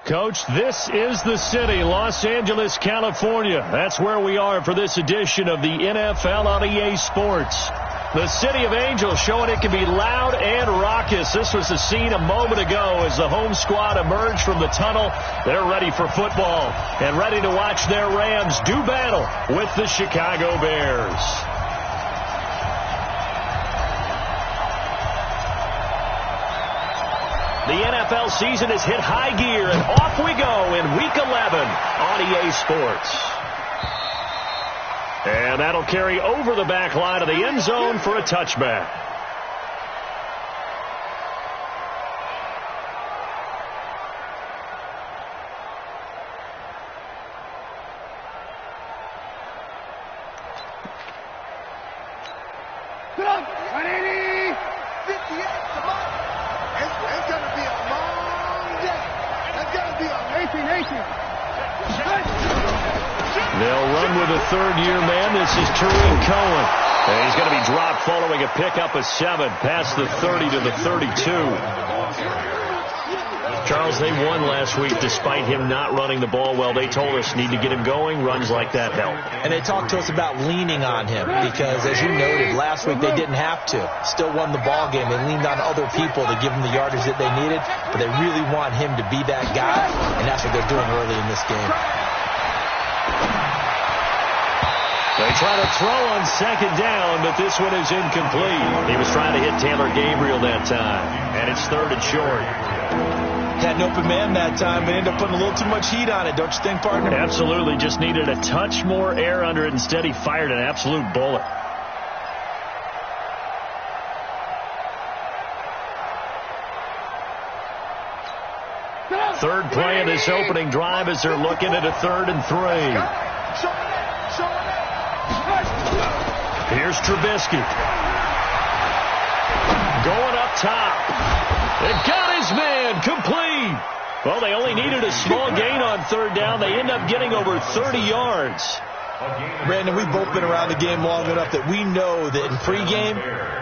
Coach, this is the city, Los Angeles, California. That's where we are for this edition of the NFL on EA Sports. The City of Angels showing it can be loud and raucous. This was the scene a moment ago as the home squad emerged from the tunnel. They're ready for football and ready to watch their Rams do battle with the Chicago Bears. The NFL season has hit high gear, and off we go in Week 11 on EA Sports. And that'll carry over the back line of the end zone for a touchback. They'll run with a third-year man. This is Tariq Cohen. And he's going to be dropped following a pickup of 7 past the 30 to the 32. Charles, they won last week despite him not running the ball well. They told us need to get him going. Runs like that help. And they talked to us about leaning on him because, as you noted, last week they didn't have to. Still won the ball game. They leaned on other people to give him the yardage that they needed, but they really want him to be that guy, and that's what they're doing early in this game. They try to throw on second down, but this one is incomplete. He was trying to hit Taylor Gabriel that time, and it's third and short. Had an open man that time, but ended up putting a little too much heat on it, don't you think, partner? Absolutely. Just needed a touch more air under it. Instead, he fired an absolute bullet. Third play of this opening drive as they're looking at a 3rd and 3. Here's Trubisky. Going up top. It got his man. Complete. Well, they only needed a small gain on 3rd down. They end up getting over 30 yards. Brandon, we've both been around the game long enough that we know that in pregame,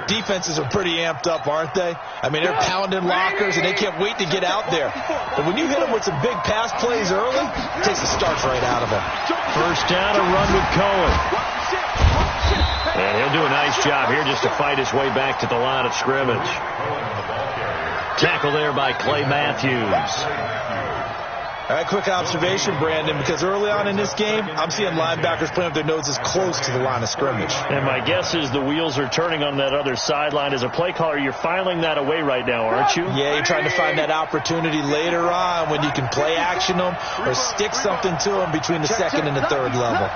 defenses are pretty amped up, aren't they? I mean, they're pounding lockers, and they can't wait to get out there. But when you hit them with some big pass plays early, it takes the starch right out of them. First down, a run with Cohen. And he'll do a nice job here just to fight his way back to the line of scrimmage. Tackle there by Clay Matthews. All right, quick observation, Brandon, because early on in this game, I'm seeing linebackers playing with their noses close to the line of scrimmage. And my guess is the wheels are turning on that other sideline. As a play caller, you're filing that away right now, aren't you? Yeah, you're trying to find that opportunity later on when you can play action them or stick something to them between the 2nd and the 3rd level.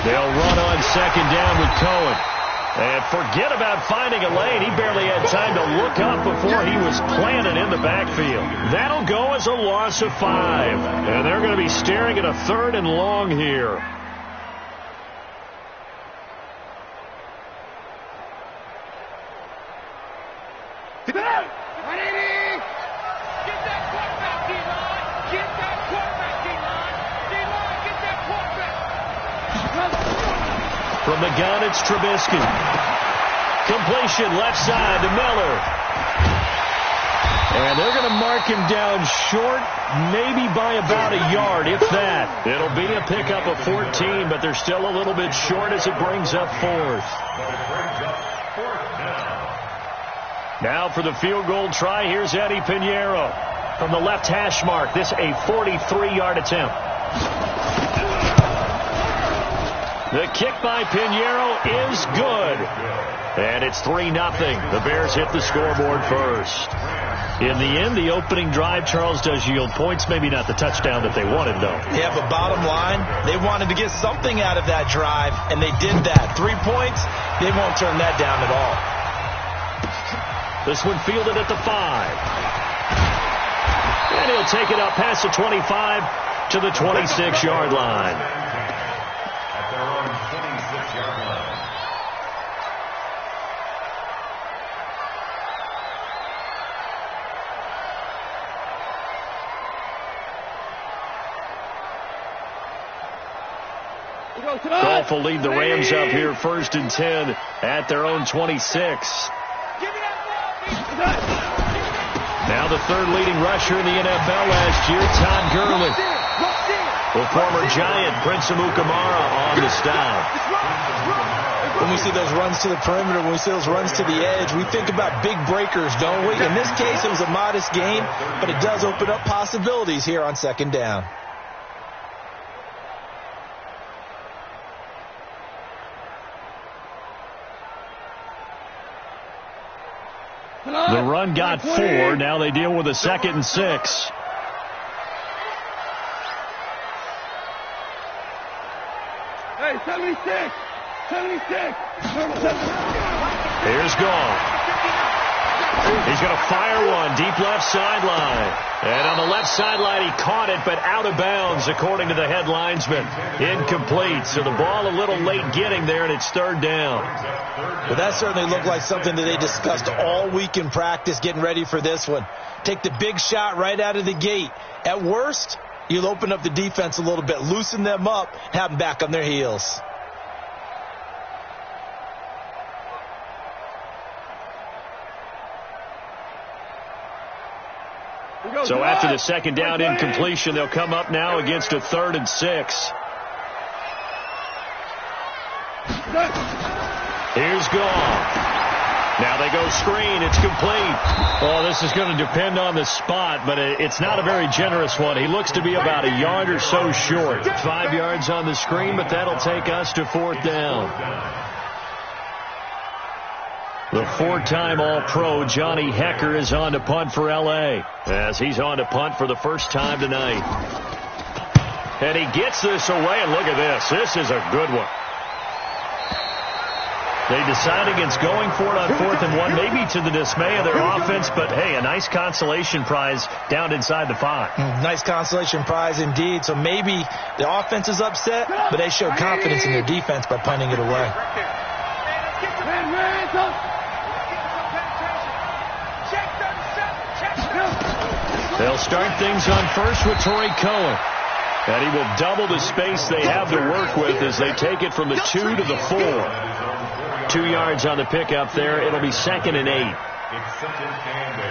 They'll run on 2nd down with Cohen. And forget about finding a lane. He barely had time to look up before he was planted in the backfield. That'll go as a loss of 5. And they're going to be staring at a 3rd and long here. From the gun, it's Trubisky. Completion left side to Miller. And they're going to mark him down short, maybe by about a yard, if that. It'll be a pickup of 14, but they're still a little bit short as it brings up 4th. Now for the field goal try, here's Eddie Pinheiro. From the left hash mark, this a 43-yard attempt. The kick by Pinheiro is good. And it's 3-0. The Bears hit the scoreboard first. In the end, the opening drive, Charles, does yield points. Maybe not the touchdown that they wanted, though. Yeah, but bottom line, they wanted to get something out of that drive, and they did that. 3 points, they won't turn that down at all. This one fielded at the 5. And he'll take it up past the 25 to the 26-yard line. Goff will lead the Rams up here 1st and 10 at their own 26. Now the third leading rusher in the NFL last year, Todd Gurley. With former Giant Prince Amukamara on the stop. When we see those runs to the perimeter, when we see those runs to the edge, we think about big breakers, don't we? In this case, it was a modest gain, but it does open up possibilities here on second down. The run got 4. Now they deal with a 2nd and 6. Hey, 76. 76. Here's Gall. He's going to fire one deep left sideline. And on the left sideline, he caught it, but out of bounds, according to the head linesman. Incomplete. So the ball a little late getting there, and it's 3rd down. Well, that certainly looked like something that they discussed all week in practice, getting ready for this one. Take the big shot right out of the gate. At worst, you'll open up the defense a little bit, loosen them up, have them back on their heels. So after the 2nd down incompletion, they'll come up now against a 3rd and 6. Here's Gall. Now they go screen. It's complete. Oh, this is going to depend on the spot, but it's not a very generous one. He looks to be about a yard or so short. 5 yards on the screen, but that'll take us to 4th down. The 4-time All-Pro Johnny Hecker is on to punt for L.A. as he's on to punt for the first time tonight. And he gets this away, and look at this. This is a good one. They decide against going for it on 4th and 1, maybe to the dismay of their offense, but, hey, a nice consolation prize down inside the 5. Nice consolation prize indeed. So maybe the offense is upset, but they showed confidence in their defense by punting it away. They'll start things on first with Torrey Cohen. And he will double the space they have to work with as they take it from the 2 to the 4. 2 yards on the pickup there. It'll be 2nd and 8. It's 2nd and 8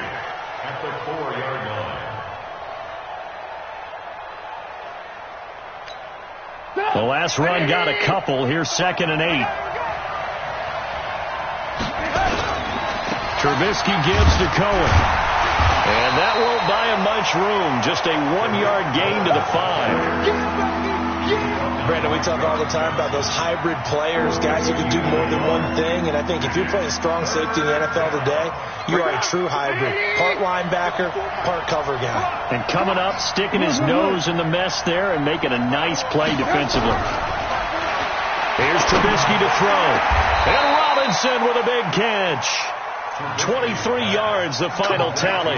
at the 4-yard line. The last run got a couple. Here's 2nd and 8. Trubisky gives to Cohen. And that won't buy him much room. Just a 1-yard gain to the 5. Brandon, we talk all the time about those hybrid players, guys who can do more than one thing. And I think if you're playing strong safety in the NFL today, you are a true hybrid. Part linebacker, part cover guy. And coming up, sticking his nose in the mess there and making a nice play defensively. Here's Trubisky to throw. And Robinson with a big catch. 23 yards, the final tally.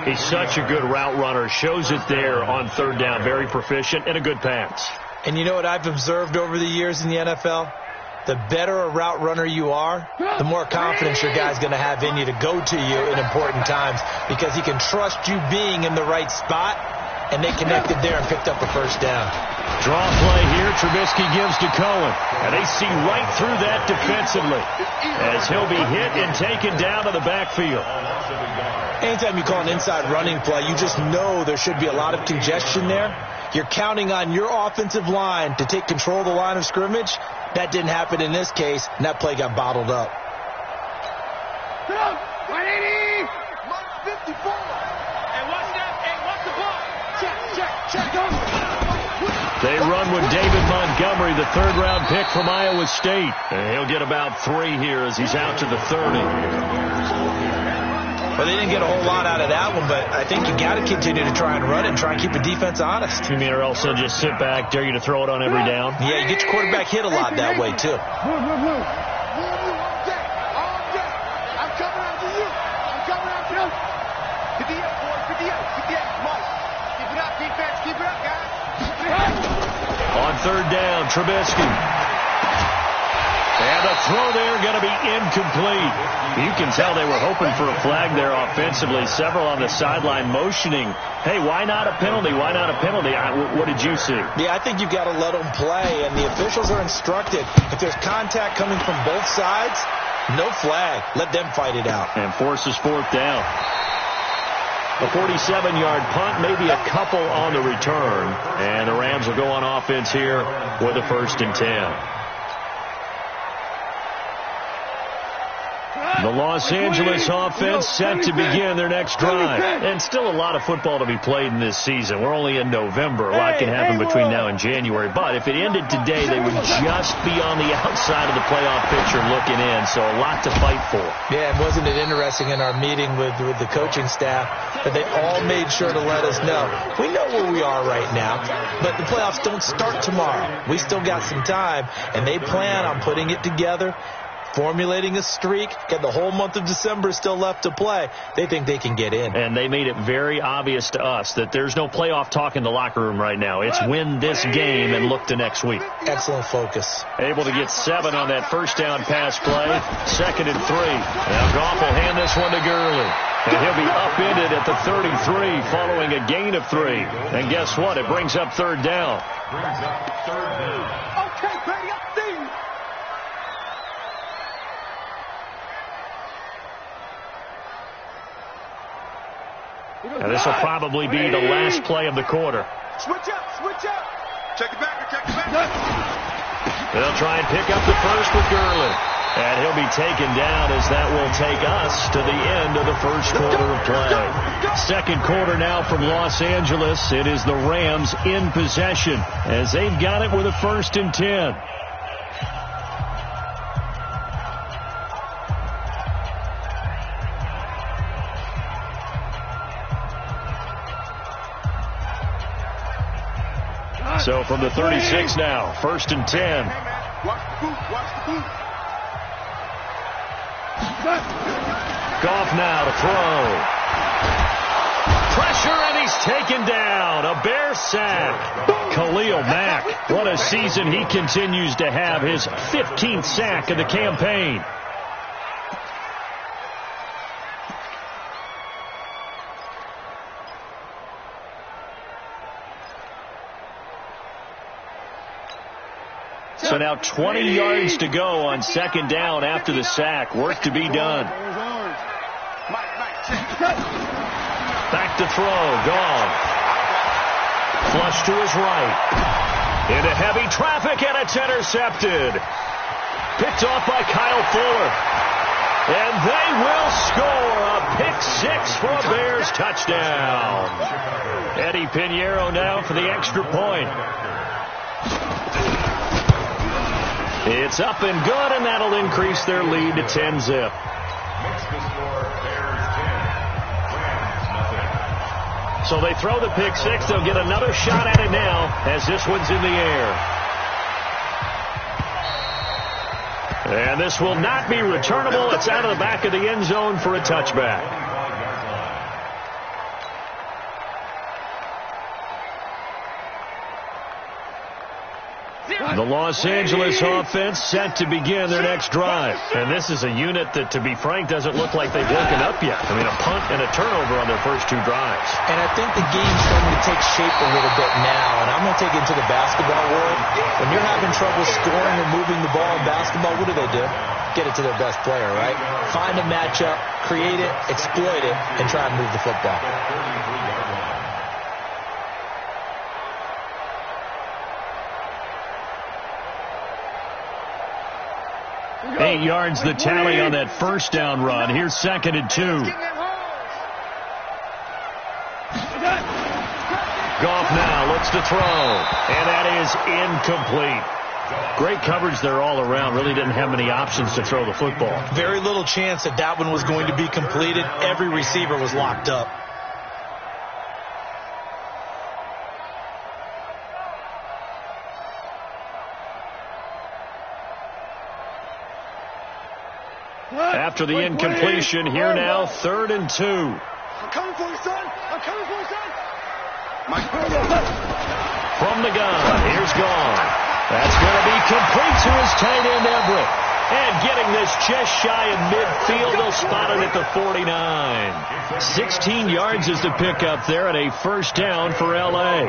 He's such a good route runner. Shows it there on 3rd down. Very proficient and a good pass. And you know what I've observed over the years in the NFL? The better a route runner you are, the more confidence your guy's going to have in you to go to you in important times because he can trust you being in the right spot, and they connected there and picked up a first down. Draw play here. Trubisky gives to Cohen. And they see right through that defensively as he'll be hit and taken down to the backfield. Anytime you call an inside running play, you just know there should be a lot of congestion there. You're counting on your offensive line to take control of the line of scrimmage. That didn't happen in this case, and that play got bottled up. 180! 54! Hey, watch that. Hey, watch the ball. Check. They run with David Montgomery, the 3rd-round pick from Iowa State. And he'll get about 3 here as he's out to the 30. Well, they didn't get a whole lot out of that one, but I think you got to continue to try and run it and try and keep the defense honest. You mean or else they'll just sit back, dare you to throw it on every down? Yeah, you get your quarterback hit a lot that way, too. I'm coming after you. Get the up, boys. Get the up. Come on. Keep it up, defense. Keep it up, guys. On 3rd down, Trubisky. And the throw there going to be incomplete. You can tell they were hoping for a flag there offensively. Several on the sideline motioning, hey, why not a penalty? Why not a penalty? What did you see? Yeah, I think you've got to let them play, and the officials are instructed. If there's contact coming from both sides, No flag. Let them fight it out. And forces fourth down. A 47-yard punt, maybe a couple on the return. And the Rams will go on offense here with a 1st and 10. The Los Angeles offense set to begin their next drive. And still a lot of football to be played in this season. We're only in November. A lot can happen between now and January. But if it ended today, they would just be on the outside of the playoff picture looking in. So a lot to fight for. Yeah, and wasn't it interesting in our meeting with the coaching staff that they all made sure to let us know. We know where we are right now, but the playoffs don't start tomorrow. We still got some time, and they plan on putting it together, formulating a streak. Got the whole month of December still left to play. They think they can get in. And they made it very obvious to us that there's no playoff talk in the locker room right now. It's win this game and look to next week. Excellent focus. Able to get 7 on that first down pass play. 2nd and 3. Now Goff will hand this one to Gurley. And he'll be upended at the 33 following a gain of 3. And guess what? It brings up 3rd down. Okay, Brady, I see you. And this will probably be the last play of the quarter. Switch up, switch up. Check it back, check it back. They'll try and pick up the first with Gurley. And he'll be taken down as that will take us to the end of the first quarter of play. Second quarter now from Los Angeles. It is the Rams in possession as they've got it with a 1st and 10. So from the 36 now, 1st and 10. Hey, man, watch the boot, watch the boot. Goff now to throw. Pressure, and he's taken down. A Bear sack. Khalil Mack, what a season he continues to have. His 15th sack of the campaign. So now 20 yards to go on 2nd down after the sack. Work to be done. Back to throw. Gone. Flush to his right. Into heavy traffic, and it's intercepted. Picked off by Kyle Fuller. And they will score a pick 6 for a Bears touchdown. Eddie Pinheiro now for the extra point. It's up and good, and that'll increase their lead to 10-zip. So they throw the pick 6. They'll get another shot at it now as this one's in the air. And this will not be returnable. It's out of the back of the end zone for a touchback. The Los Angeles offense set to begin their next drive. And this is a unit that, to be frank, doesn't look like they've woken up yet. I mean, a punt and a turnover on their first 2 drives. And I think the game's starting to take shape a little bit now. And I'm going to take it into the basketball world. When you're having trouble scoring or moving the ball in basketball, what do? Get it to their best player, right? Find a matchup, create it, exploit it, and try and move the football. 8 yards the tally on that first down run. Here's 2nd and 2. Goff now looks to throw, and that is incomplete. Great coverage there all around. Really didn't have many options to throw the football. Very little chance that that one was going to be completed. Every receiver was locked up. After the incompletion, here now, 3rd and 2. I'm coming for you, son. I'm coming for you, son. From the gun, here's Gone. That's going to be complete to his tight end, Everett. And getting this just shy of midfield, they'll spot it at the 49. 16 yards is the pickup there, and a first down for L.A.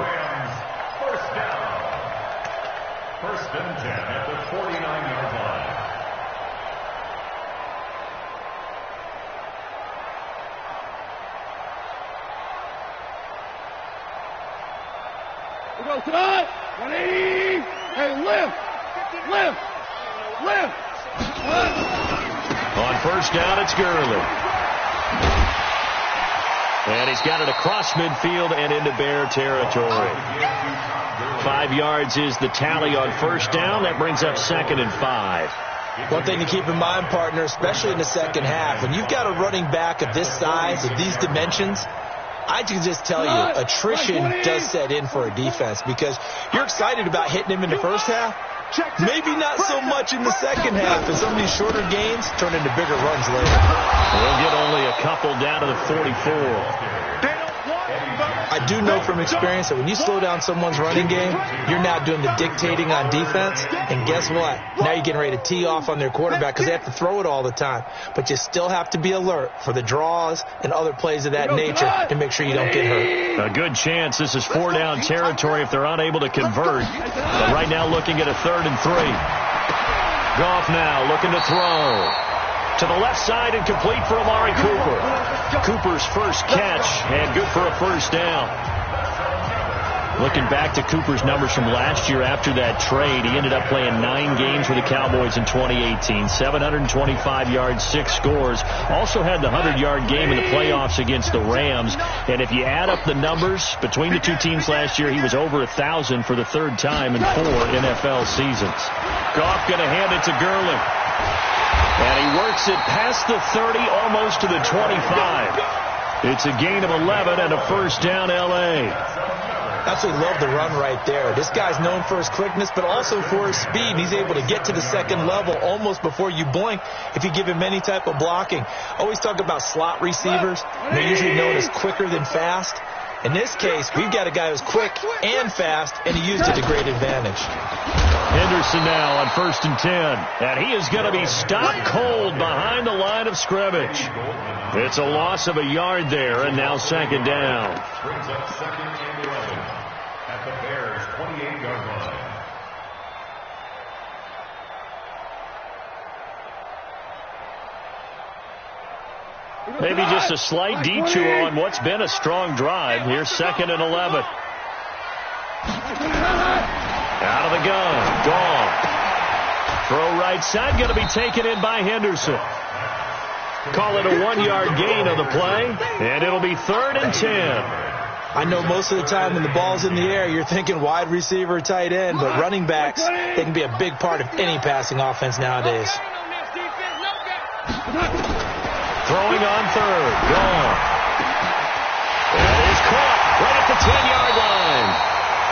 First and 10 at the 49-yard line. 180. Hey, lift. On first down, it's Gurley. And he's got it across midfield and into Bear territory. 5 yards is the tally on first down. That brings up 2nd and 5. One thing to keep in mind, partner, especially in the second half, when you've got a running back of this size, of these dimensions, I can just tell you, attrition does set in for a defense because you're excited about hitting him in the first half. Maybe not so much in the second half, and some of these shorter gains turn into bigger runs later. We'll get only a couple down to the 44. I do know from experience that when you slow down someone's running game, you're now doing the dictating on defense, and guess what? Now you're getting ready to tee off on their quarterback because they have to throw it all the time. But you still have to be alert for the draws and other plays of that nature to make sure you don't get hurt. A good chance this is 4-down territory if they're unable to convert. But right now looking at a 3rd and 3. Goff now looking to throw. To the left side and complete for Amari Cooper. Cooper's first catch and good for a first down. Looking back to Cooper's numbers from last year after that trade, he ended up playing 9 games with the Cowboys in 2018. 725 yards, 6 scores. Also had the 100-yard game in the playoffs against the Rams. And if you add up the numbers between the two teams last year, he was over 1,000 for the 3rd time in 4 NFL seasons. Goff going to hand it to Gurley. And he works it past the 30, almost to the 25. It's a gain of 11 and a first down, L.A. Absolutely love the run right there. This guy's known for his quickness, but also for his speed. He's able to get to the second level almost before you blink if you give him any type of blocking. Always talk about slot receivers. They're usually known as quicker than fast. In this case, we've got a guy who's quick and fast, and he used it to great advantage. Henderson now on 1st and 10. And he is going to be stopped cold behind the line of scrimmage. It's a loss of a yard there, and now 2nd down. Brings up 2nd and 11 at the Bears' 28-yard line. Maybe just a slight detour on what's been a strong drive. Here's 2nd and 11. Out of the gun. Gone. Throw right side. Going to be taken in by Henderson. Call it a 1-yard gain on the play. And it'll be 3rd and 10. I know most of the time when the ball's in the air, you're thinking wide receiver, tight end, but running backs, they can be a big part of any passing offense nowadays. Throwing on 3rd. Gone. That is caught right at the 10-yard line.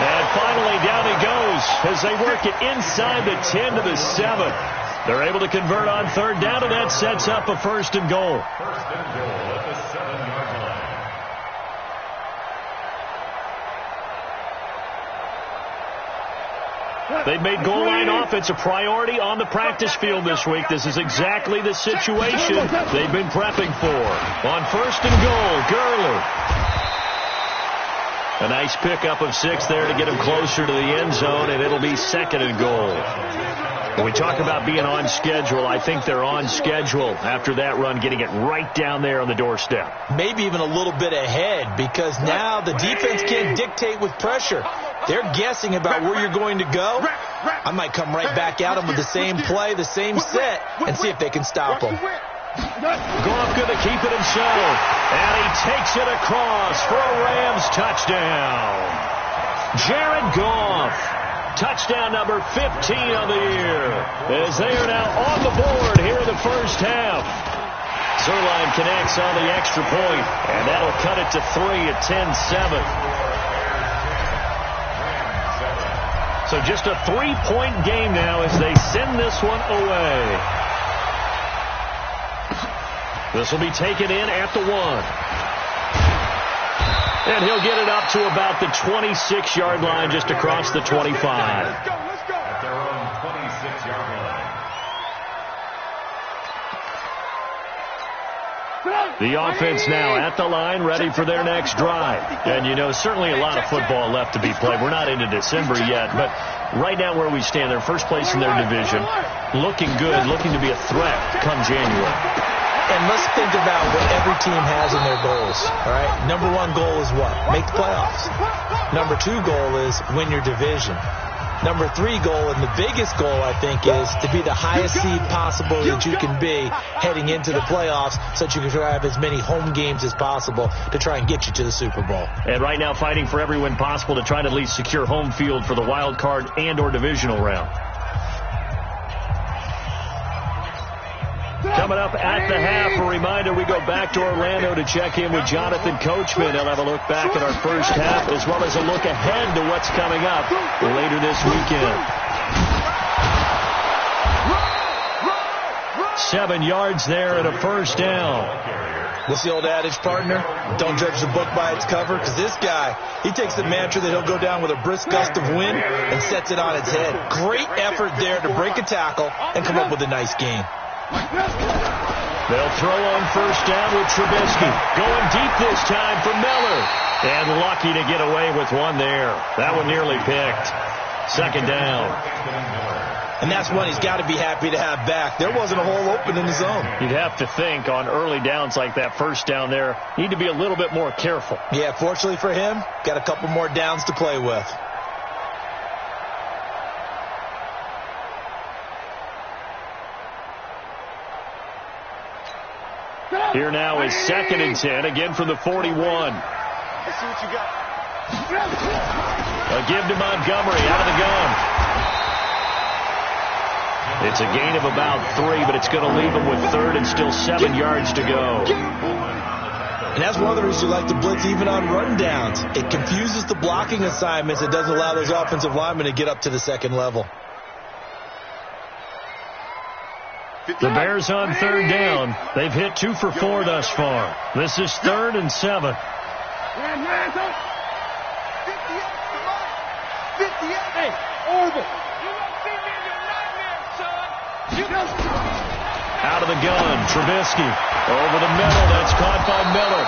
And finally down he goes as they work it inside the 10 to the 7. They're able to convert on 3rd down, and that sets up a 1st and goal. 1st and goal at the 7-yard line. They've made goal line offense a priority on the practice field this week. This is exactly the situation they've been prepping for. On 1st and goal, Gurley. A nice pickup of 6 there to get him closer to the end zone, and it'll be 2nd and goal. When we talk about being on schedule, I think they're on schedule after that run, getting it right down there on the doorstep. Maybe even a little bit ahead, because now the defense can't dictate with pressure. They're guessing about where you're going to go. I might come right back at them with the same play, the same set, and see if they can stop them. Goff going to keep it himself, and he takes it across for a Rams touchdown. Jared Goff, touchdown number 15 of the year, as they are now on the board here in the first half. Zerline connects on the extra point, and that'll cut it to 3 at 10-7. So just a 3-point game now as they send this one away. This will be taken in at the 1. And he'll get it up to about the 26-yard line, just across the 25. At their own 26-yard line. The offense now at the line, ready for their next drive. And, you know, certainly a lot of football left to be played. We're not into December yet, but right now where we stand, they're first place in their division, looking good, looking to be a threat come January. And let's think about what every team has in their goals, all right? Number one goal is what? Make the playoffs. Number two goal is win your division. Number three goal, and the biggest goal, I think, is to be the highest seed possible that you can be heading into the playoffs so that you can have as many home games as possible to try and get you to the Super Bowl. And right now fighting for every win possible to try to at least secure home field for the wild card and or divisional round. Coming up at the half, a reminder, we go back to Orlando to check in with Jonathan Coachman. He'll have a look back at our first half as well as a look ahead to what's coming up later this weekend. 7 yards there and a first down. What's the old adage, partner? Don't judge the book by its cover, because this guy, he takes the mantra that he'll go down with a brisk gust of wind and sets it on its head. Great effort there to break a tackle and come up with a nice game. They'll throw on first down with Trubisky. Going deep this time for Miller. And lucky to get away with one there. That one nearly picked. Second down. And that's one he's got to be happy to have back. There wasn't a hole open in the zone. You'd have to think on early downs like that first down there, need to be a little bit more careful. Yeah, fortunately for him, got a couple more downs to play with. Here now is 2nd and 10, again from the 41. Let's see what you got. A give to Montgomery out of the gun. It's a gain of about 3, but it's going to leave him with 3rd and still 7 yards to go. And that's one of the reasons you like to blitz even on run downs. It confuses the blocking assignments. It doesn't allow those offensive linemen to get up to the second level. The Bears on 3rd down. They've hit 2 for 4 thus far. This is 3rd and 7. 58. Hey, over. You won't see me in your nightmares, son. Out of the gun, Trubisky. Over the middle, that's caught by Miller.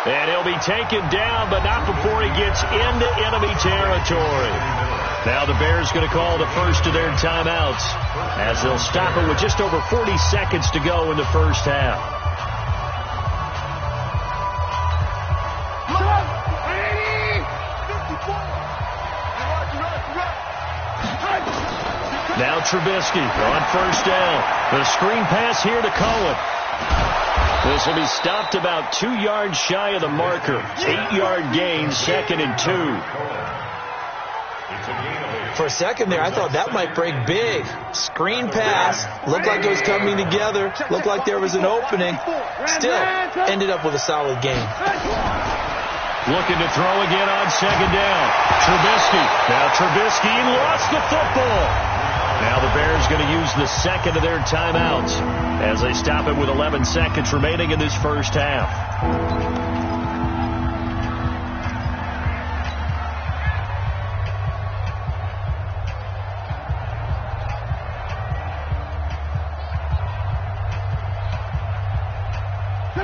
And he'll be taken down, but not before he gets into enemy territory. Now the Bears going to call the first of their timeouts as they'll stop it with just over 40 seconds to go in the first half. Now Trubisky on first down. The screen pass here to Cohen. This will be stopped about 2 yards shy of the marker. 8-yard gain, 2nd and 2. For a second there, I thought that might break big. Screen pass. Looked like it was coming together. Looked like there was an opening. Still, ended up with a solid game. Looking to throw again on 2nd down. Trubisky. Now Trubisky lost the football. Now the Bears going to use the second of their timeouts as they stop it with 11 seconds remaining in this first half.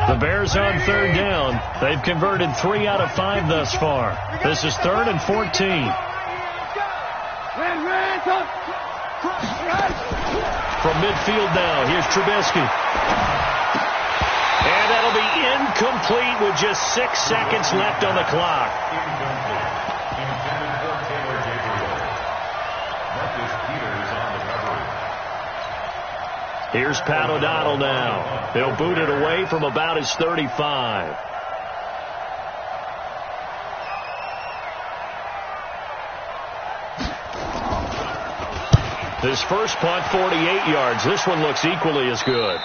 The Bears on 3rd down. They've converted 3 out of 5 thus far. This is 3rd and 14. From midfield now, here's Trubisky. And that'll be incomplete with just 6 seconds left on the clock. Here's Pat O'Donnell now. They'll boot it away from about his 35. This first punt, 48 yards. This one looks equally as good.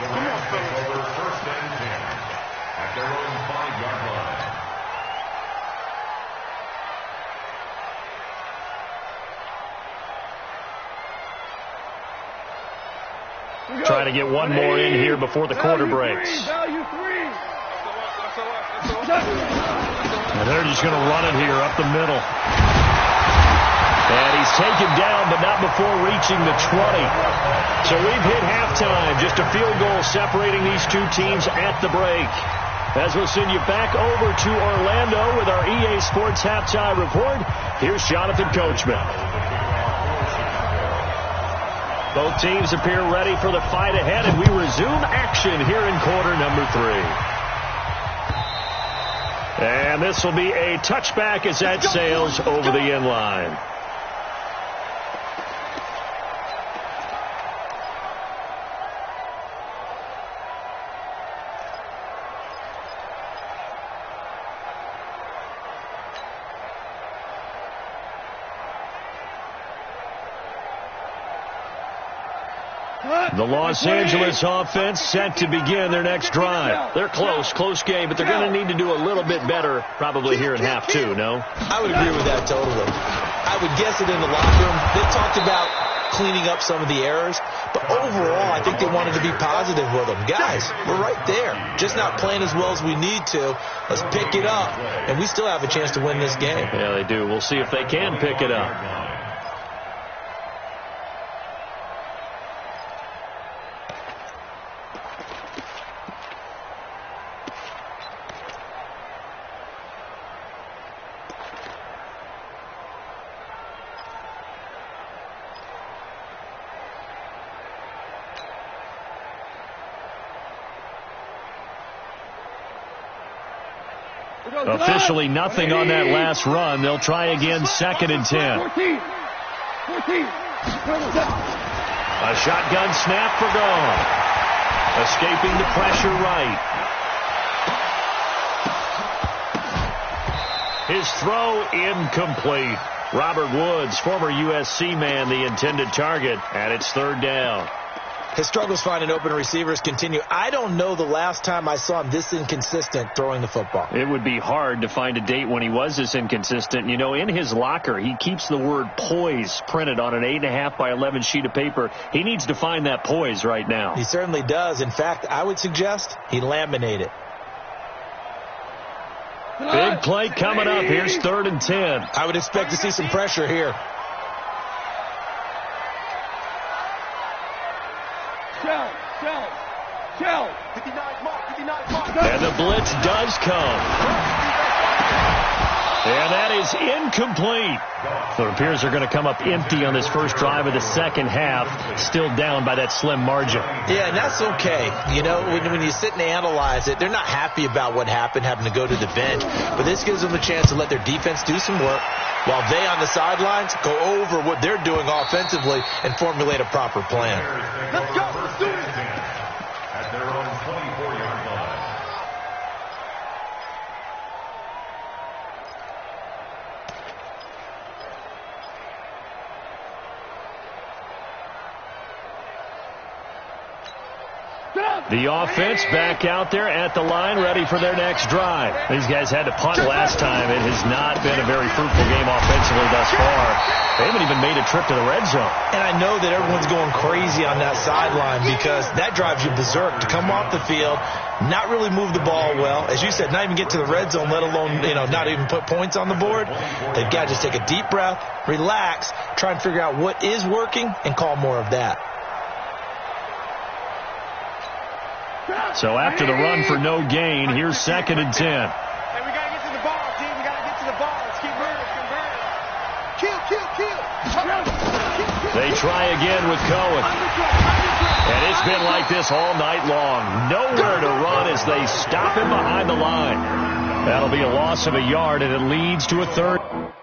The Rams take over 1st and 10 at their own 5-yard line. Trying to get one more in here before the quarter breaks. And they're just going to run it here up the middle. And he's taken down, but not before reaching the 20. So we've hit halftime. Just a field goal separating these two teams at the break. As we'll send you back over to Orlando with our EA Sports Halftime Report, here's Jonathan Coachman. Both teams appear ready for the fight ahead, and we resume action here in quarter number 3. And this will be a touchback as that sails over the end line. The Los Angeles offense set to begin their next drive. They're close game, but they're going to need to do a little bit better probably here in half 2, no? I would agree with that totally. I would guess it in the locker room. They talked about cleaning up some of the errors, but overall, I think they wanted to be positive with them. Guys, we're right there. Just not playing as well as we need to. Let's pick it up, and we still have a chance to win this game. Yeah, they do. We'll see if they can pick it up. Officially nothing on that last run. They'll try again, 2nd and 10. 14. A shotgun snap for gone. Escaping the pressure right. His throw incomplete. Robert Woods, former USC man, the intended target, and it's 3rd down. His struggles finding open receivers continue. I don't know the last time I saw him this inconsistent throwing the football. It would be hard to find a date when he was this inconsistent. You know, in his locker, he keeps the word poise printed on an 8.5 by 11 sheet of paper. He needs to find that poise right now. He certainly does. In fact, I would suggest he laminate it. Big play coming up. Here's 3rd and 10. I would expect to see some pressure here. Shell. And the blitz does come. And that is incomplete. So it appears they're going to come up empty on this first drive of the second half, still down by that slim margin. Yeah, and that's okay. You know, when you sit and analyze it, they're not happy about what happened, having to go to the bench. But this gives them a chance to let their defense do some work while they on the sidelines go over what they're doing offensively and formulate a proper plan. Let's go. Let's do it. At their own 24-yard line. The offense back out there at the line, ready for their next drive. These guys had to punt last time. It has not been a very fruitful game offensively thus far. They haven't even made a trip to the red zone. And I know that everyone's going crazy on that sideline because that drives you berserk to come off the field, not really move the ball well. As you said, not even get to the red zone, let alone, not even put points on the board. They've got to just take a deep breath, relax, try and figure out what is working, and call more of that. So after the run for no gain, here's 2nd and 10. Hey, we got to get to the ball, team. We got to get to the ball. Let's keep moving. Kill. They try again with Cohen. And it's been like this all night long. Nowhere to run as they stop him behind the line. That'll be a loss of a yard, and it leads to a 3rd.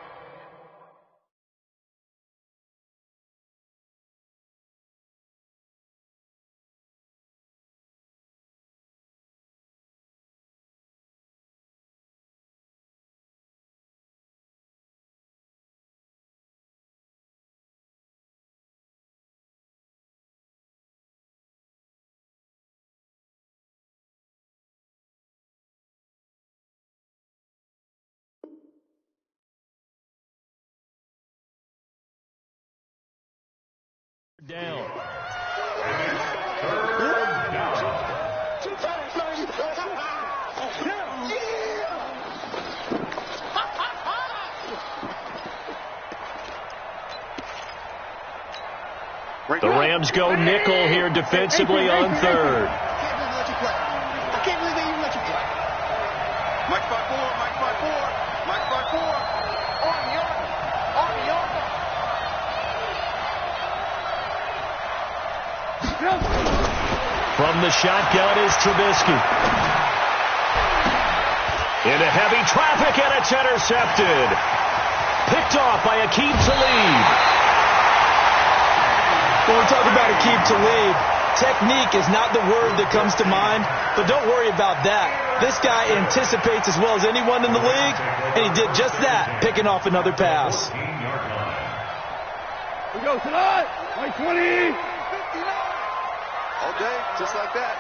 Down. The Rams go nickel here defensively on 3rd. I can't believe they even let you play. Mike 5-4. On the arm. From the shotgun is Trubisky. Into heavy traffic, and it's intercepted. Picked off by Aqib Talib. When we talk about Aqib Talib, technique is not the word that comes to mind, but don't worry about that. This guy anticipates as well as anyone in the league, and he did just that, picking off another pass. We go tonight, like 20. All day, just like that.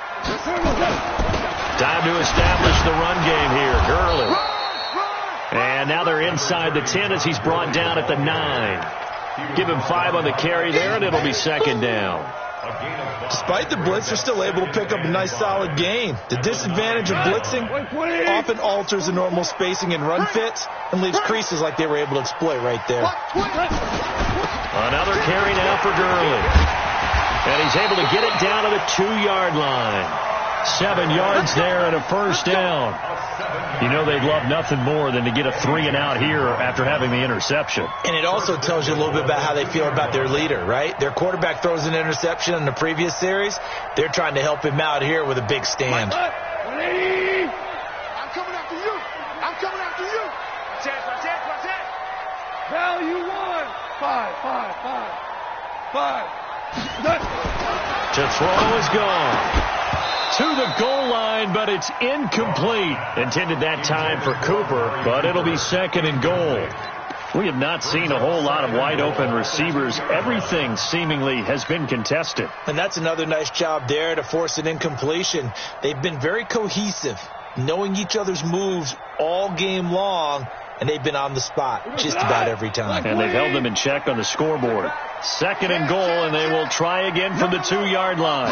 Time to establish the run game here. Gurley. And now they're inside the 10 as he's brought down at the 9. Give him 5 on the carry there, and it'll be second down. Despite the blitz, they're still able to pick up a nice, solid gain. The disadvantage of blitzing often alters the normal spacing and run fits and leaves creases like they were able to exploit right there. Another carry now for Gurley. And he's able to get it down to the 2-yard line. 7 yards there and a first down. You know they'd love nothing more than to get a 3-and-out here after having the interception. And it also tells you a little bit about how they feel about their leader, right? Their quarterback throws an interception in the previous series. They're trying to help him out here with a big stand. I'm coming after you. I'm coming after you. Watch it. Value 1. 5. To throw is gone. To the goal line, but it's incomplete. Intended that time for Cooper, but it'll be second and goal. We have not seen a whole lot of wide-open receivers. Everything seemingly has been contested. And that's another nice job there to force an incompletion. They've been very cohesive, knowing each other's moves all game long, and they've been on the spot just about every time. And they've held them in check on the scoreboard. Second and goal, and they will try again from the 2-yard line.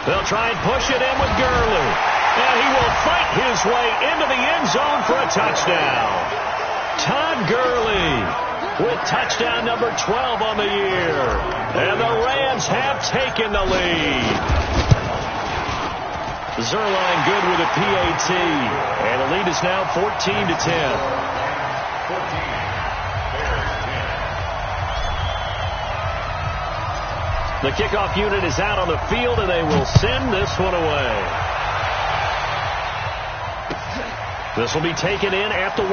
They'll try and push it in with Gurley. And he will fight his way into the end zone for a touchdown. Todd Gurley with touchdown number 12 on the year. And the Rams have taken the lead. Zerline good with a PAT. And the lead is now 14-10. The kickoff unit is out on the field, and they will send this one away. This will be taken in at the 1.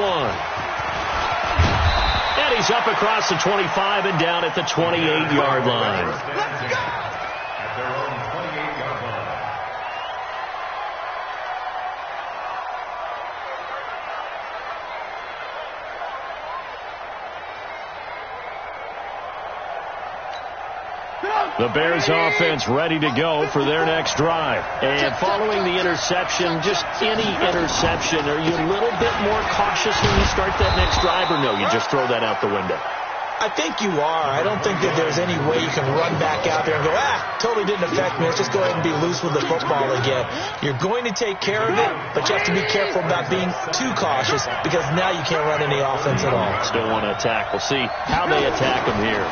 And he's up across the 25 and down at the 28-yard line. At their own 28-yard line. The Bears offense ready to go for their next drive. And following the interception, just any interception, are you a little bit more cautious when you start that next drive, or no, you just throw that out the window? I think you are. I don't think that there's any way you can run back out there and go, totally didn't affect me. Let's just go ahead and be loose with the football again. You're going to take care of it, but you have to be careful about being too cautious because now you can't run any offense at all. Still want to attack. We'll see how they attack him here.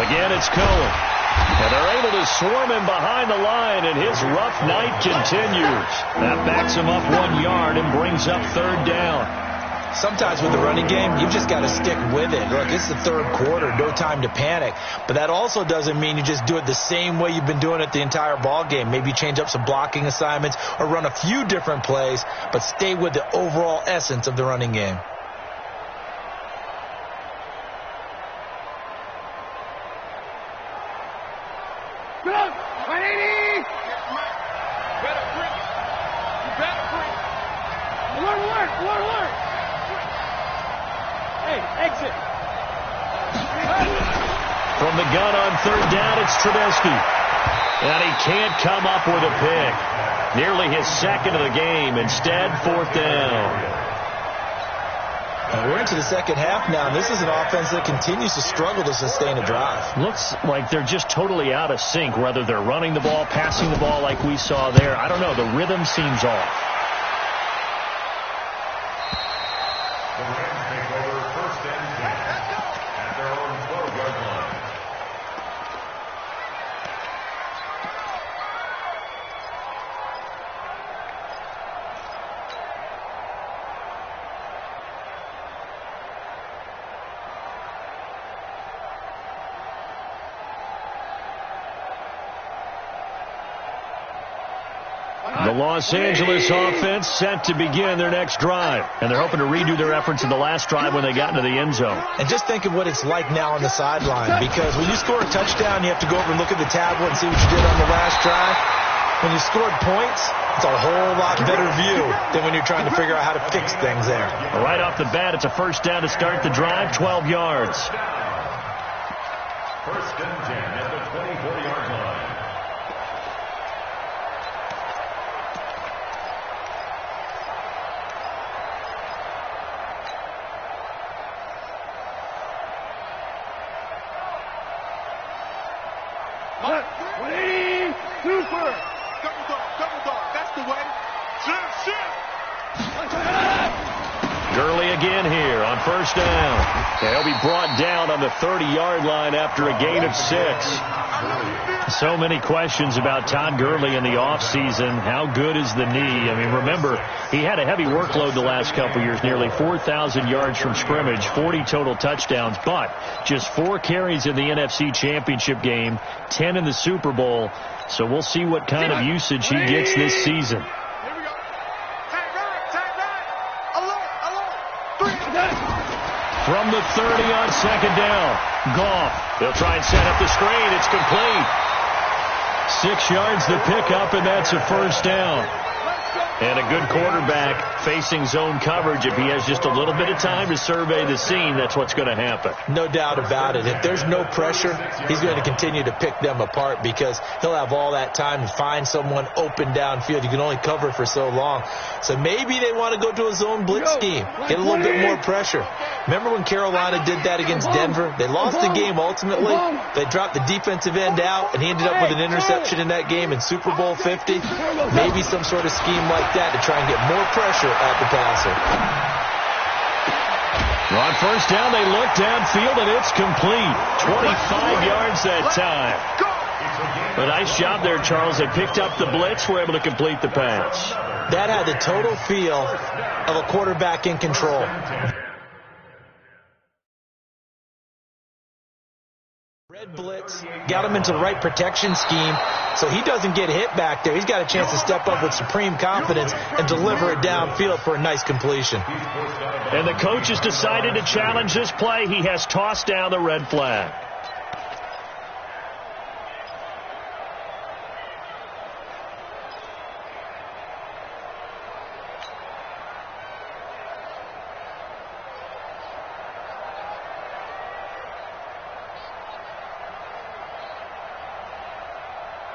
Again, it's Cohen. And they're able to swarm him behind the line, and his rough night continues. That backs him up 1 yard and brings up third down. Sometimes with the running game, you've just got to stick with it. Look, it's the third quarter, no time to panic. But that also doesn't mean you just do it the same way you've been doing it the entire ball game. Maybe change up some blocking assignments or run a few different plays, but stay with the overall essence of the running game. From the gun on third down, it's Trubisky. And he can't come up with a pick. Nearly his second of the game. Instead, fourth down. We're into the second half now. This is an offense that continues to struggle to sustain a drive. Looks like they're just totally out of sync, whether they're running the ball, passing the ball like we saw there. I don't know. The rhythm seems off. The Rams take over first and 10 at their own 12-yard line. The Los Angeles offense set to begin their next drive. And they're hoping to redo their efforts in the last drive when they got into the end zone. And just think of what it's like now on the sideline. Because when you score a touchdown, you have to go over and look at the tablet and see what you did on the last drive. When you scored points, it's a whole lot better view than when you're trying to figure out how to fix things there. Right off the bat, it's a first down to start the drive, 12 yards. First and 10 at the 24-yard line. Super! Double dog, that's the way. Shift! Gurley again here on first down. He'll be brought down on the 30-yard line after a gain of 6. So many questions about Todd Gurley in the offseason. How good is the knee? I mean, remember, he had a heavy workload the last couple years, nearly 4,000 yards from scrimmage, 40 total touchdowns, but just 4 carries in the NFC Championship game, 10 in the Super Bowl. So we'll see what kind of usage he gets this season. From the 30 on second down, Goff. They'll try and set up the screen. It's complete. 6 yards to pick up, and that's a first down. And a good quarterback facing zone coverage. If he has just a little bit of time to survey the scene, that's what's going to happen. No doubt about it. If there's no pressure, he's going to continue to pick them apart because he'll have all that time to find someone open downfield. You can only cover for so long. So maybe they want to go to a zone blitz scheme, get a little bit more pressure. Remember when Carolina did that against Denver? They lost the game ultimately. They dropped the defensive end out, and he ended up with an interception in that game in Super Bowl 50. Maybe some sort of scheme like that to try and get more pressure at the passer. On first down, they look downfield, and it's complete. 25 yards that time. A nice job there, Charles. They picked up the blitz, were able to complete the pass. That had the total feel of a quarterback in control. Red blitz, got him into the right protection scheme, so he doesn't get hit back there. He's got a chance to step up with supreme confidence and deliver it downfield for a nice completion. And the coach has decided to challenge this play. He has tossed down the red flag.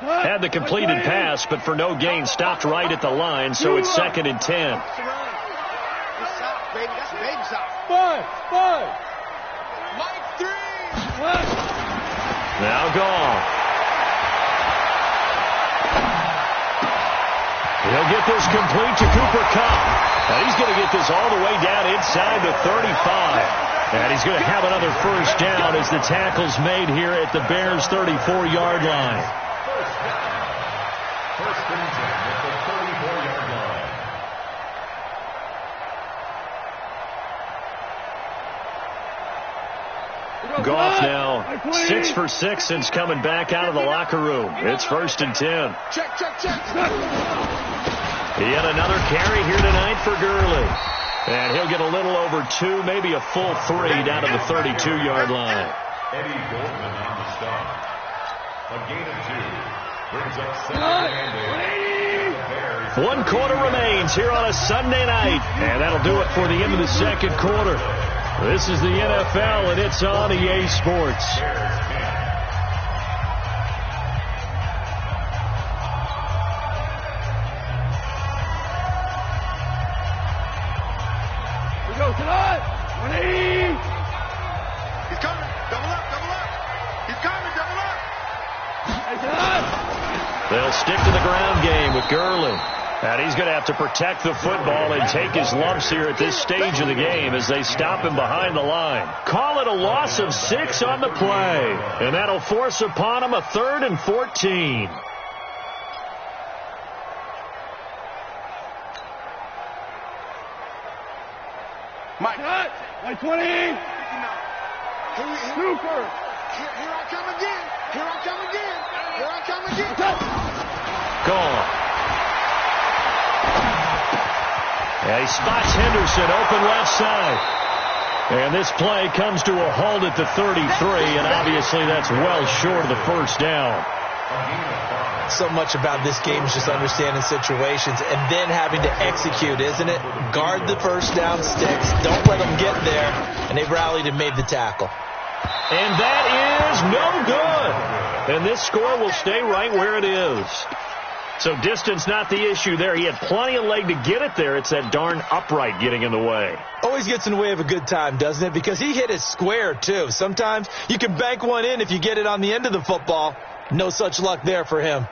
Had the completed pass, but for no gain, stopped right at the line, so it's 2nd and 10. Now Goff. He'll get this complete to Cooper Kupp. And he's going to get this all the way down inside the 35. And he's going to have another first down as the tackle's made here at the Bears' 34-yard line. First and 10 at the 34-yard line. Goff now 6 for 6 since coming back out of the locker room. It's 1st and 10. Check. Yet another carry here tonight for Gurley. And he'll get a little over 2, maybe a full 3 down to the 32-yard line. Eddie Goldman on the stop. A gain of 2. Brings up 2nd and 8. 1 quarter remains here on a Sunday night. And that'll do it for the end of the second quarter. This is the NFL, and it's on EA Sports. We go tonight. He's coming. Double up. He's coming. Double up. They'll stick to the ground game with Gurley. And he's going to have to protect the football and take his lumps here at this stage of the game as they stop him behind the line. Call it a loss of 6 on the play. And that'll force upon him a 3rd and 14. Mike 20. Super. Here I come again. Gone. He spots Henderson open left side. And this play comes to a halt at the 33, and obviously that's well short of the first down. So much about this game is just understanding situations and then having to execute, isn't it? Guard the first down sticks. Don't let them get there. And they've rallied and made the tackle. And that is no good. And this score will stay right where it is. So distance not the issue there. He had plenty of leg to get it there. It's that darn upright getting in the way. Always gets in the way of a good time, doesn't it? Because he hit it square, too. Sometimes you can bank one in if you get it on the end of the football. No such luck there for him.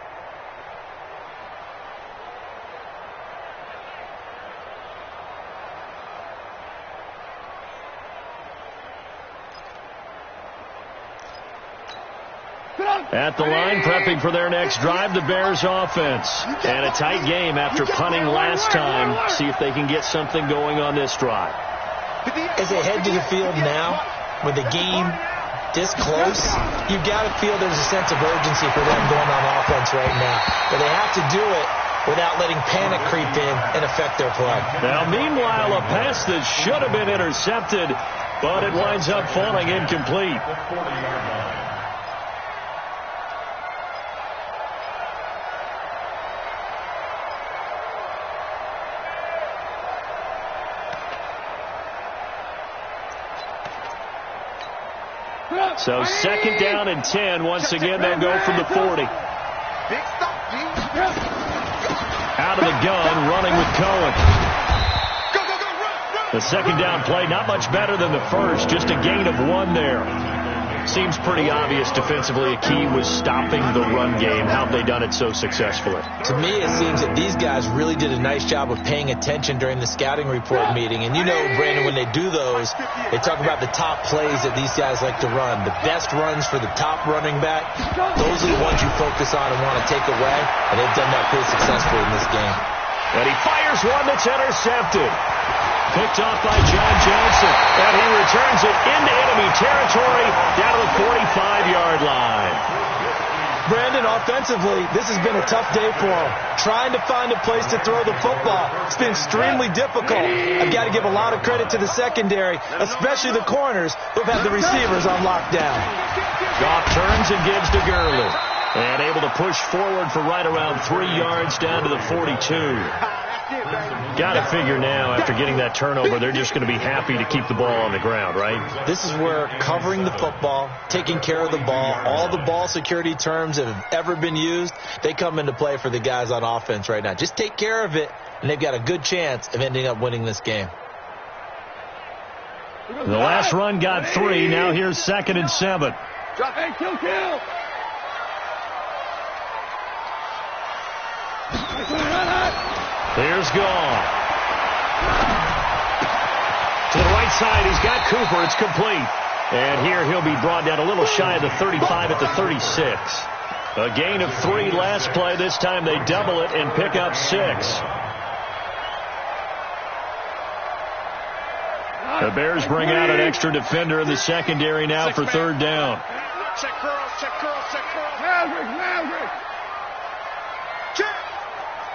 At the line, prepping for their next drive, the Bears offense. And a tight game after punting last time. See if they can get something going on this drive. As they head to the field now, with the game this close, you've got to feel there's a sense of urgency for them going on offense right now. But they have to do it without letting panic creep in and affect their play. Now, meanwhile, a pass that should have been intercepted, but it winds up falling incomplete. So second down and 10. Once again, they'll go from the 40. Out of the gun, running with Cohen. The second down play, not much better than the first, just a gain of 1 there. Seems pretty obvious defensively a key was stopping the run game. How have they done it so successfully? To me, it seems that these guys really did a nice job of paying attention during the scouting report meeting. And you know, Brandon, when they do those, they talk about the top plays that these guys like to run. The best runs for the top running back, those are the ones you focus on and want to take away. And they've done that pretty successfully in this game. And he fires one that's intercepted. Picked off by John Johnson. And he returns it into enemy territory down to the 45-yard line. Brandon, offensively, this has been a tough day for him. Trying to find a place to throw the football. It's been extremely difficult. I've got to give a lot of credit to the secondary, especially the corners who've had the receivers on lockdown. Goff turns and gives to Gurley. And able to push forward for right around 3 yards down to the 42. Got to figure now, after getting that turnover, they're just going to be happy to keep the ball on the ground, right? This is where covering the football, taking care of the ball, all the ball security terms that have ever been used, they come into play for the guys on offense right now. Just take care of it, and they've got a good chance of ending up winning this game. The last run got 3. Now here's 2nd and 7. Drop and kill. Here's Goff. To the right side, he's got Cooper. It's complete. And here he'll be brought down a little shy of the 35 at the 36. A gain of 3 last play. This time they double it and pick up 6. The Bears bring out an extra defender in the secondary now for 3rd down. Check curls. Maverick. Check.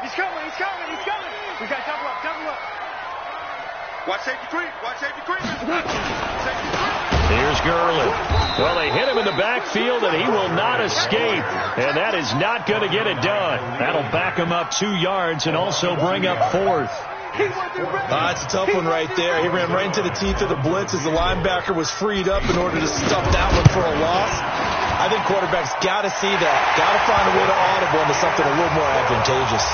He's coming. We got double up. Watch safety creep. Here's Gurley. Well, they hit him in the backfield, and he will not escape. And that is not going to get it done. That'll back him up 2 yards and also bring up 4th. That's a tough one right there. He ran right into the teeth of the blitz as the linebacker was freed up in order to stuff that one for a loss. I think quarterbacks got to see that. Got to find a way to audible into something a little more advantageous.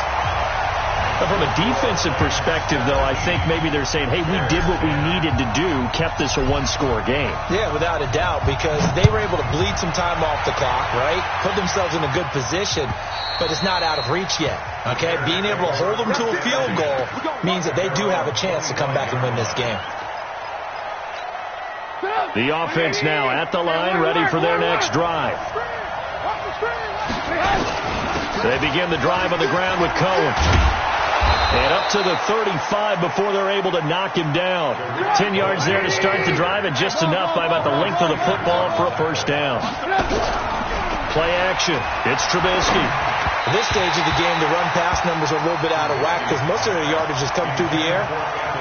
From a defensive perspective, though, I think maybe they're saying, hey, we did what we needed to do, kept this a 1-score game. Yeah, without a doubt, because they were able to bleed some time off the clock, right? Put themselves in a good position, but it's not out of reach yet, okay? Being able to hold them to a field goal means that they do have a chance to come back and win this game. The offense now at the line, ready for their next drive. They begin the drive on the ground with Cohen. And up to the 35 before they're able to knock him down. 10 yards there to start the drive, and just enough by about the length of the football for a 1st down. Play action. It's Trubisky. At this stage of the game, the run-pass numbers are a little bit out of whack because most of their yardage has come through the air.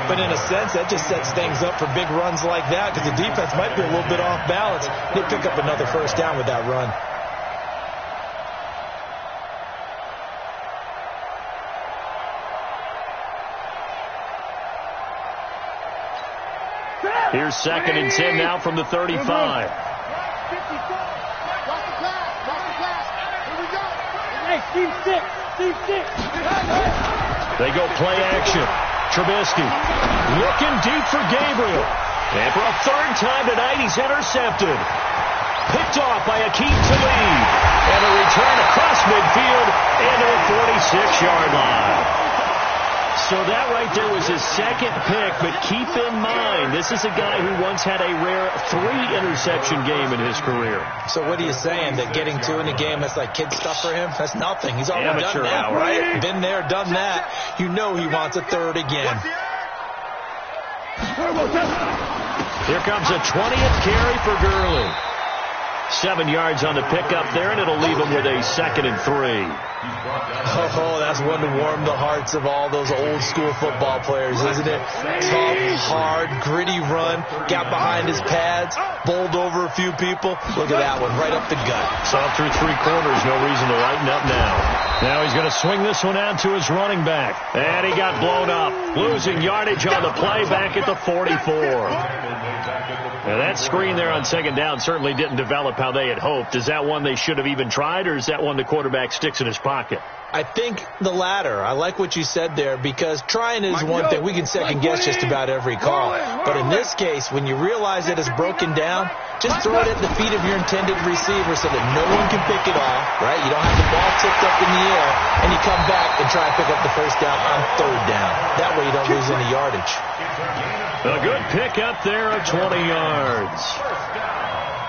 But in a sense, that just sets things up for big runs like that because the defense might be a little bit off balance. They pick up another first down with that run. Here's 2nd and 10 now from the 35. They go play action. Trubisky looking deep for Gabriel. And for a 3rd time tonight, he's intercepted. Picked off by Akeem Talib. And a return across midfield into the 46-yard line. So that right there was his 2nd pick, but keep in mind, this is a guy who once had a rare 3-interception game in his career. So what are you saying, that getting 2 in the game, that's like kid stuff for him? That's nothing. He's already done that, right? Been there, done that. You know he wants a 3rd again. Here comes a 20th carry for Gurley. 7 yards on the pickup there, and it'll leave him with a 2nd and 3. Oh, that's one to warm the hearts of all those old school football players, isn't it? Tough, hard, gritty run, got behind his pads, bowled over a few people. Look at that one, right up the gut. Saw through 3 quarters, no reason to lighten up now. Now he's going to swing this one out to his running back. And he got blown up, losing yardage on the play back at the 44. Now that screen there on 2nd down certainly didn't develop how they had hoped. Is that one they should have even tried, or is that one the quarterback sticks in his pocket? I think the latter. I like what you said there, because trying is one thing. We can second-guess just about every call. But in this case, when you realize that it's broken down, just throw it at the feet of your intended receiver so that no one can pick it off, right? You don't have the ball tipped up in the air, and you come back and try to pick up the first down on 3rd down. That way you don't lose any yardage. A good pick up there of 20 yards.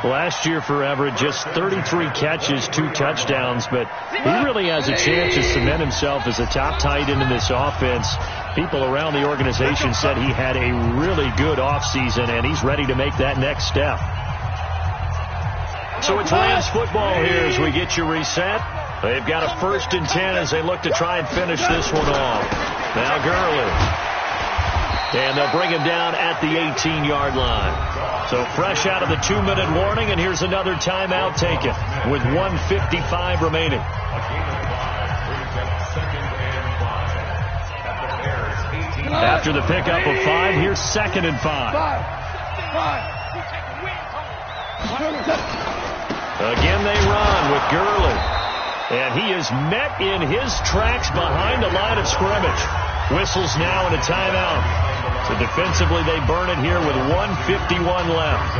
Last year for Everett, just 33 catches, 2 touchdowns, but he really has a chance to cement himself as a top tight end in this offense. People around the organization said he had a really good offseason, and he's ready to make that next step. So it's Rams football here as we get you reset. They've got a 1st and 10 as they look to try and finish this one off. Now Gurley. And they'll bring him down at the 18-yard line. So fresh out of the 2-minute warning, and here's another timeout taken with 1:55 remaining. After the pickup of 5, here's 2nd and 5. Again they run with Gurley. And he is met in his tracks behind the line of scrimmage. Whistles now and a timeout. So defensively, they burn it here with 1:51 left.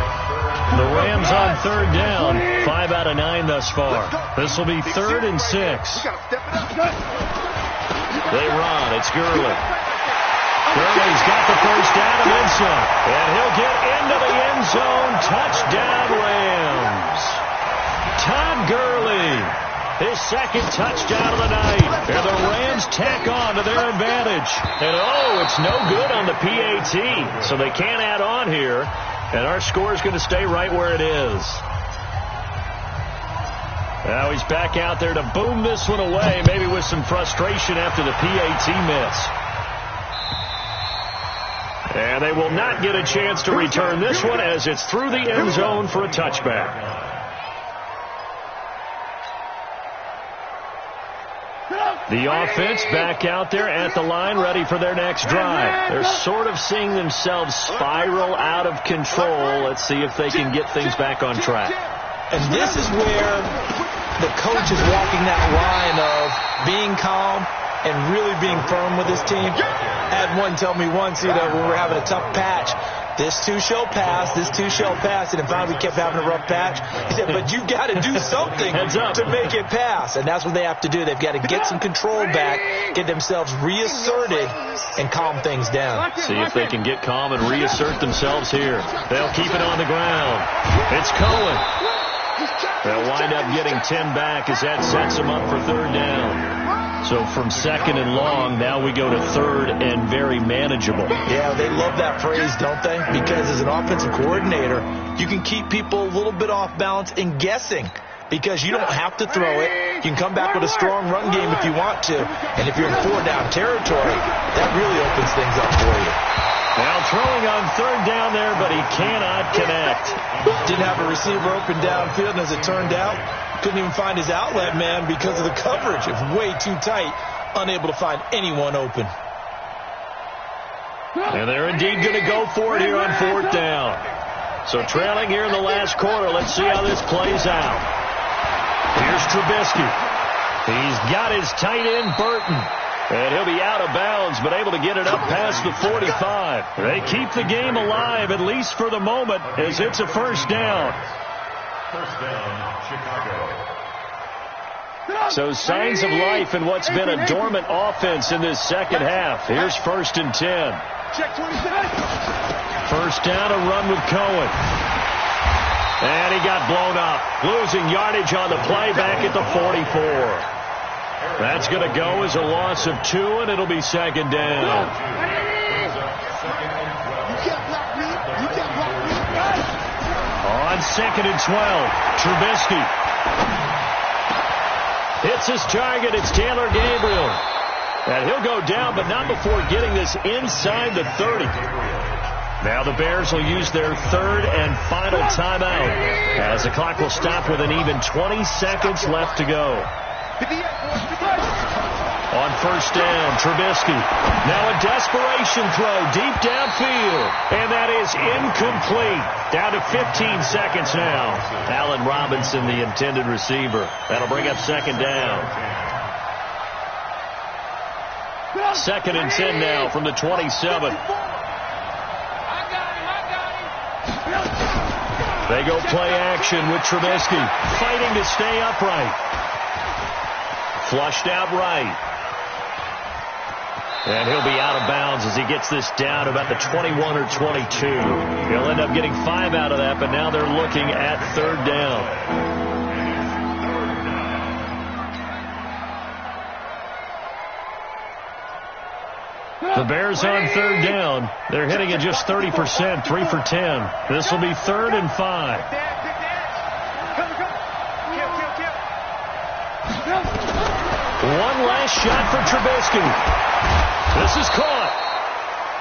The Rams on 3rd down, 5 out of 9 thus far. This will be 3rd and 6. They run. It's Gurley. Gurley's got the first down of inside, and he'll get into the end zone. Touchdown, Rams. Todd Gurley. His 2nd touchdown of the night. And the Rams tack on to their advantage. And, it's no good on the PAT. So they can't add on here. And our score is going to stay right where it is. Now he's back out there to boom this one away, maybe with some frustration after the PAT miss. And they will not get a chance to return this one as it's through the end zone for a touchback. The offense back out there at the line, ready for their next drive. They're sort of seeing themselves spiral out of control. Let's see if they can get things back on track. And this is where the coach is walking that line of being calm and really being firm with his team. I had one tell me once, when we're having a tough patch, this too shall pass, this too shall pass. And finally we kept having a rough patch. He said, but you got to do something to make it pass. And that's what they have to do. They've got to get some control back, get themselves reasserted, and calm things down. See if they can get calm and reassert themselves here. They'll keep it on the ground. It's Cohen. They'll wind up getting 10 back as that sets them up for 3rd down. So from 2nd and long, now we go to 3rd and very manageable. Yeah, they love that phrase, don't they? Because as an offensive coordinator, you can keep people a little bit off balance and guessing. because you don't have to throw it. You can come back with a strong run game if you want to. And if you're in 4-down territory, that really opens things up for you. Now throwing on 3rd down there, but he cannot connect. Didn't have a receiver open downfield, and as it turned out, couldn't even find his outlet man because of the coverage. It was way too tight, unable to find anyone open. And they're indeed going to go for it here on 4th down. So trailing here in the last quarter, let's see how this plays out. Here's Trubisky. He's got his tight end, Burton. And he'll be out of bounds, but able to get it up past the 45. They keep the game alive, at least for the moment, as it's a 1st down. 1st down, Chicago. So signs of life in what's been a dormant offense in this second half. Here's 1st and 10. Check 27. 1st down, a run with Cohen. And he got blown up, losing yardage on the play back at the 44. That's going to go as a loss of 2, and it'll be 2nd down. On 2nd and 12, Trubisky hits his target. It's Taylor Gabriel. And he'll go down, but not before getting this inside the 30. Now the Bears will use their 3rd and final timeout, as the clock will stop with an even 20 seconds left to go. On 1st down, Trubisky. Now a desperation throw deep downfield. And that is incomplete. Down to 15 seconds now. Allen Robinson, the intended receiver. That'll bring up 2nd down. 2nd and 10 now from the 27. They go play action with Trubisky, fighting to stay upright. Flushed out right. And he'll be out of bounds as he gets this down about the 21 or 22. He'll end up getting 5 out of that, but now they're looking at 3rd down. The Bears on 3rd down. They're hitting at just 30%, 3 for 10. This will be 3rd and 5. One last shot for Trubisky. This is caught.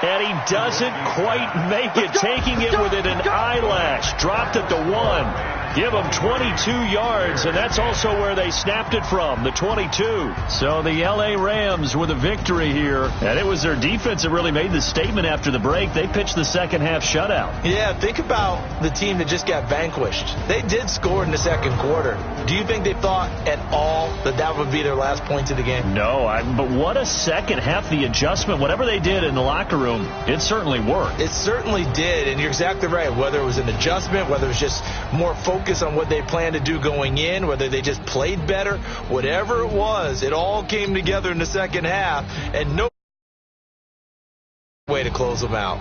And he doesn't quite make it, taking it within an eyelash. Dropped at the 1. Give them 22 yards, and that's also where they snapped it from, the 22. So the L.A. Rams with a victory here, and it was their defense that really made the statement after the break. They pitched the second half shutout. Yeah, think about the team that just got vanquished. They did score in the 2nd quarter. Do you think they thought at all that that would be their last points of the game? No, but what a second half. The adjustment, whatever they did in the locker room, it certainly worked. It certainly did, and you're exactly right. Whether it was an adjustment, whether it was just more focus on what they planned to do going in, whether they just played better, whatever it was, it all came together in the second half, and no way to close them out.